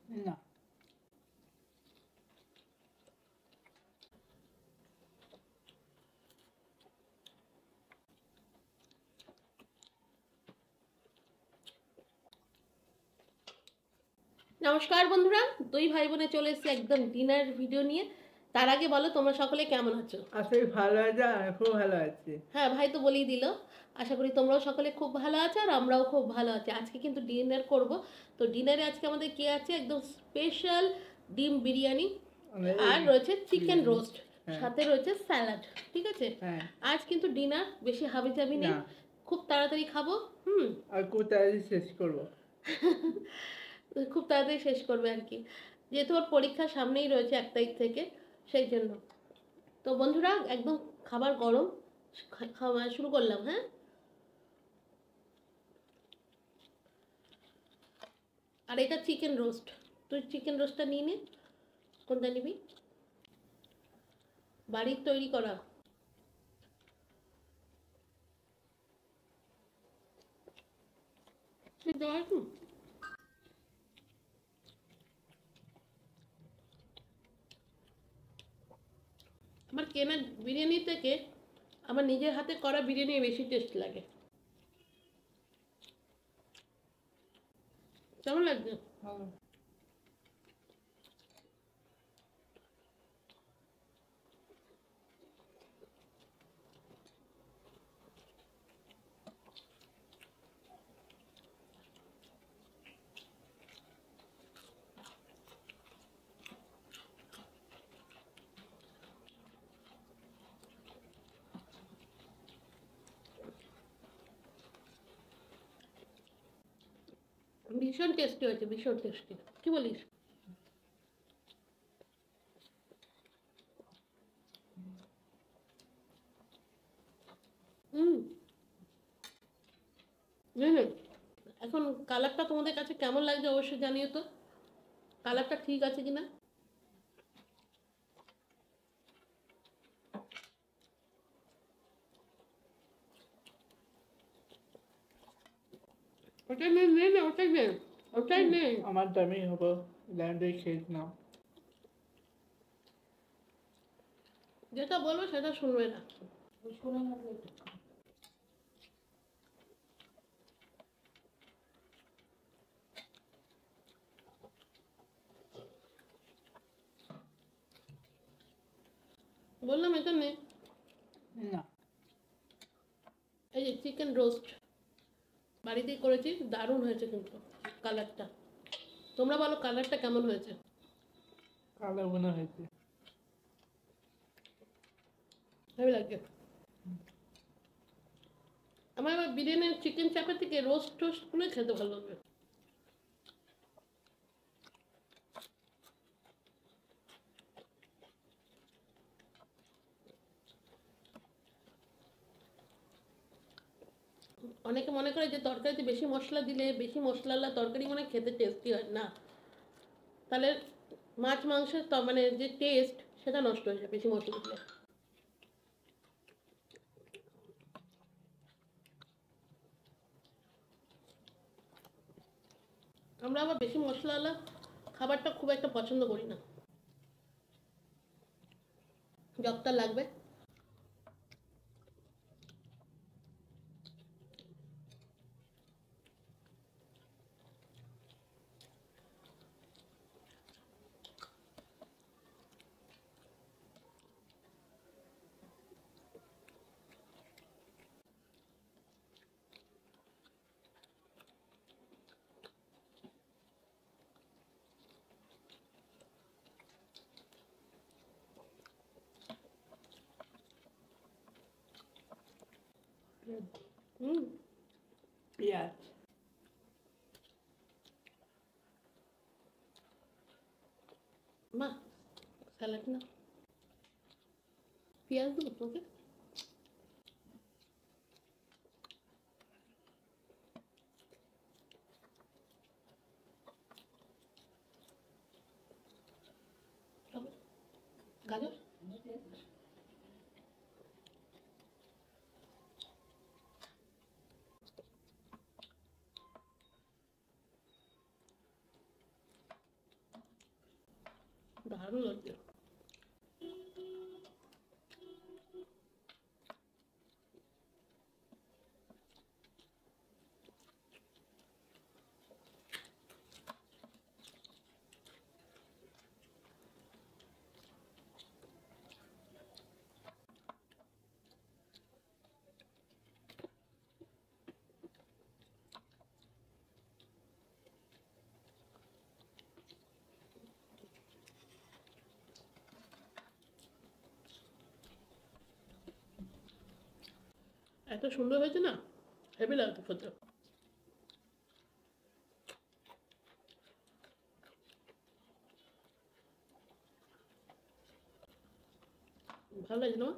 না। নমস্কার বন্ধুরা, দুই ভাই বোনে চলে এসেছি একদম ডিনার ভিডিও নিয়ে। তার আগে বলো তোমরা সকলে কেমন আছো? আসলে ভালো আছে, আমি খুব ভালো আছি। হ্যাঁ, ভাই তো বলেই দিল। আশা করি তোমরাও সকলে খুব ভালো আছো আর আমরাও খুব ভালো আছি। আজকে কিন্তু ডিনার করব। তো ডিনারে আজকে আমাদের কি আছে, একদম স্পেশাল ডিম বিরিয়ানি আর রয়েছে চিকেন রোস্ট, সাথে রয়েছে স্যালাড। ঠিক আছে, হ্যাঁ। আজ কিন্তু ডিনার বেশি হাবিজাবি নেই, না। খুব তাড়াতাড়ি খাবো। আর খুব তাড়াতাড়ি শেষ করবো। খুব তাড়াতাড়ি শেষ করবে আর কি, যেহেতু ওর পরীক্ষা সামনেই রয়েছে 1 তারিখ থেকে, সেই জন্য। তো বন্ধুরা, একদম খাবার গরম, খাওয়া শুরু করলাম। হ্যাঁ, আর এটা চিকেন রোস্ট। তুই চিকেন রোস্টটা নিয়ে নে, কোনটা নিবি? বাড়ির তৈরি করা। তুই দেখ, আমার কেনা বিরিয়ানি থেকে আমার নিজের হাতে করা বিরিয়ানি বেশি টেস্ট লাগে। কেমন লাগছে? ভীষণ টেস্টি হয়েছে, ভীষণ টেস্টি। কি বলিস? হুম, এখন কালারটা তোমাদের কাছে কেমন লাগছে অবশ্যই জানিও তো, কালারটা ঠিক আছে কিনা। ওটাই নে, নে নে, ওটাই নে, ওটাই নে। আমার দামি হবো, ল্যান্ডে খেয়ে নাও। যেটা বলবো সেটা শুনবে না। বললাম এটা নে। না। এই যে চিকেন রোস্ট বাড়িতেই করেছি, দারুণ হয়েছে কিন্তু কালারটা। তোমরা বলো কালারটা কেমন হয়েছে? কালো মনে হয়েছে। ভালো লাগছে। আমার আবার বিরিয়ানির চিকেন চাপের থেকে রোস্ট টোস্ট করে খেতে ভালো লাগে। অনেকে মনে করে যে তরকারিতে বেশি মশলা দিলে, বেশি মশলাওয়ালা তরকারি মনে হয় খেতে টেস্টি হয় না, তাহলে মাছ মাংসের মানে যে টেস্ট সেটা নষ্ট হয়ে যায় বেশি মশলা দিলে। আমরা আবার বেশি মশলাওয়ালা খাবারটা খুব একটা পছন্দ করি না, যতটা লাগবে। হুম, পেঁয়াজ। মা স্যালাড না, পেঁয়াজ দেবো তোকে? গাজর। দারুণ হচ্ছে। এত সুন্দর হয়েছে না, হেভি লাগছে খেতে। ভালো লাগছে না?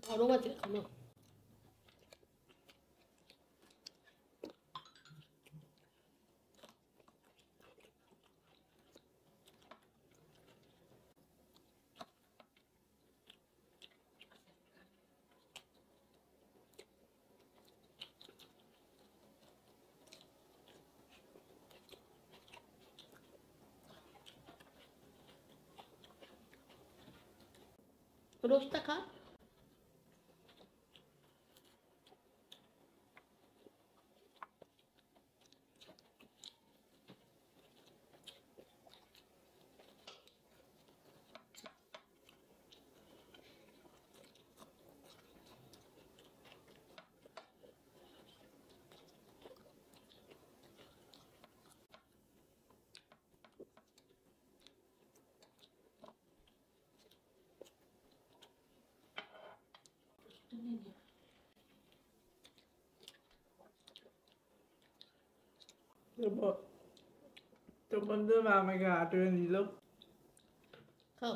গরম আছে এখনো। রোস্টটা খা। তো বন্ধুরা আমাকে আটকে দিল। খাও।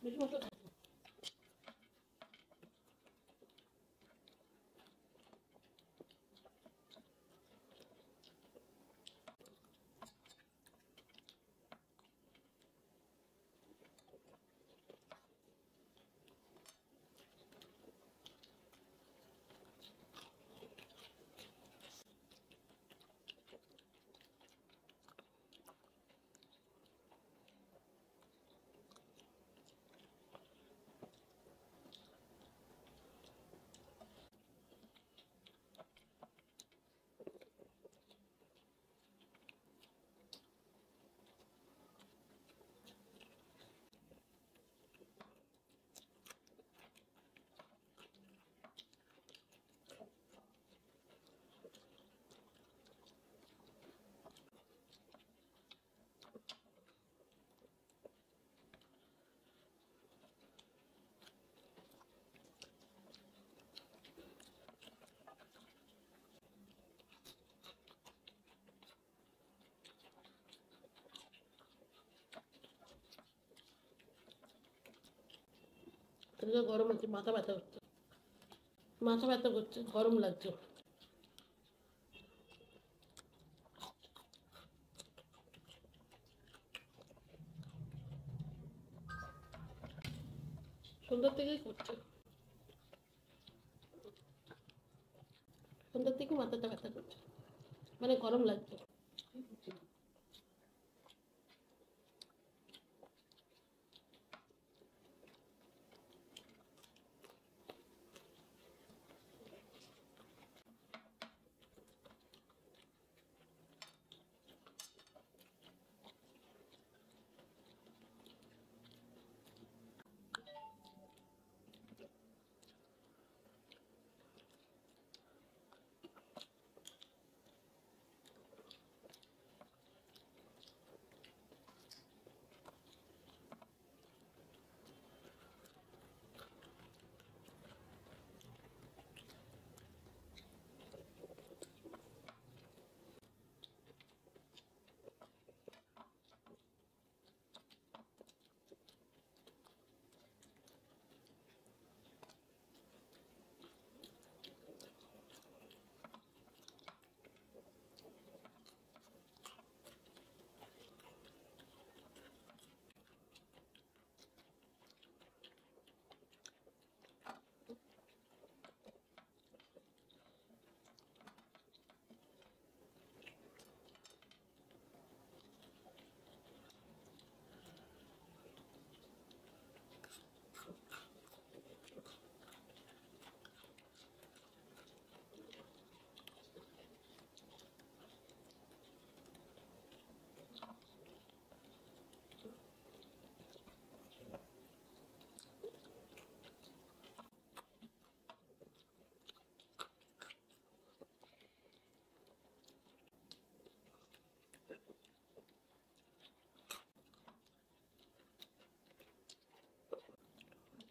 বেশি মশলা খাস না। গরম হচ্ছে, মাথা ব্যথা হচ্ছে, মাথা ব্যথা করছে, গরম লাগছে। সন্ধ্যার থেকেই করছে, সন্ধ্যার থেকে মাথাটা ব্যথা করছে, মানে গরম লাগছে।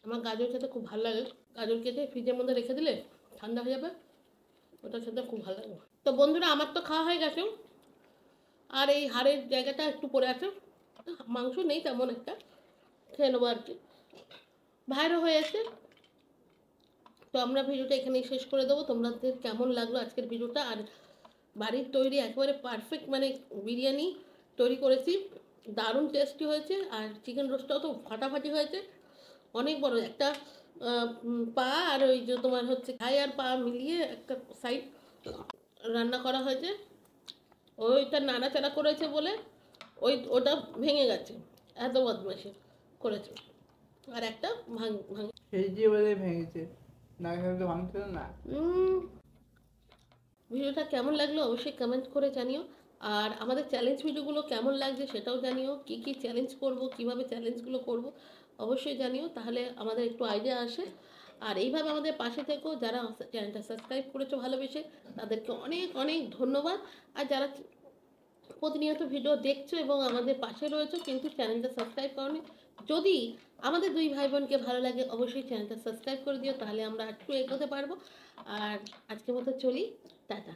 আমার গাজর খেতে খুব ভালো লাগে। গাজর কেটে ফ্রিজের মধ্যে রেখে দিলে ঠান্ডা হয়ে যাবে, ওটা খেতে খুব ভালো লাগে। তো বন্ধুরা, আমার তো খাওয়া হয়ে গেছে, আর এই হাড়ের জায়গাটা একটু পড়ে আছে, মাংস নেই তেমন একটা, খেয়ে নেবো আর কি। ভাইরও হয়ে এসে, তো আমরা ভিডিওটা এখানেই শেষ করে দেবো। তোমাদের কেমন লাগলো আজকের ভিডিওটা? আর বাড়ির তৈরি একেবারে পারফেক্ট মানে বিরিয়ানি তৈরি করেছি, দারুণ টেস্টি হয়েছে। আর চিকেন রোস্টটাও তো ফাটাফাটি হয়েছে, অনেক বড় একটা পা আর ওই যে তোমার হচ্ছে ঘাই আর পা মিলিয়ে একটা সাইড রান্না করা হয়েছে। ওইটা নাড়াচাড়া করেছে বলে ওটা ভেঙে গেছে, এত বদমাশি করেছে। আর একটা ভাঙে সেই যে বলে ভেঙেছে, না খেলে তো ভাঙছিল না। ভিডিওটা কেমন লাগলো অবশ্যই কমেন্ট করে জানিও। আর আমাদের চ্যালেঞ্জ ভিডিওগুলো কেমন লাগছে সেটাও জানিও, কি কি চ্যালেঞ্জ করব, কিভাবে চ্যালেঞ্জগুলো করব অবশ্যই জানিও, তাহলে আমাদের একটু আইডিয়া আসে। আর এইভাবে আমাদের পাশে থেকো, যারা চ্যানেলটা সাবস্ক্রাইব করেছো ভালোবেসে তাদেরকে অনেক অনেক ধন্যবাদ। আর যারা প্রতিনিয়ত ভিডিও দেখছো এবং আমাদের পাশে রয়েছো কিন্তু চ্যানেলটা সাবস্ক্রাইব করোনি, যদি আমাদের দুই ভাই বোনকে ভালো লাগে অবশ্যই চ্যানেলটা সাবস্ক্রাইব করে দিও, তাহলে আমরা একটু এগোতে পারবো। আর আজকের মতো চলি, টাটা।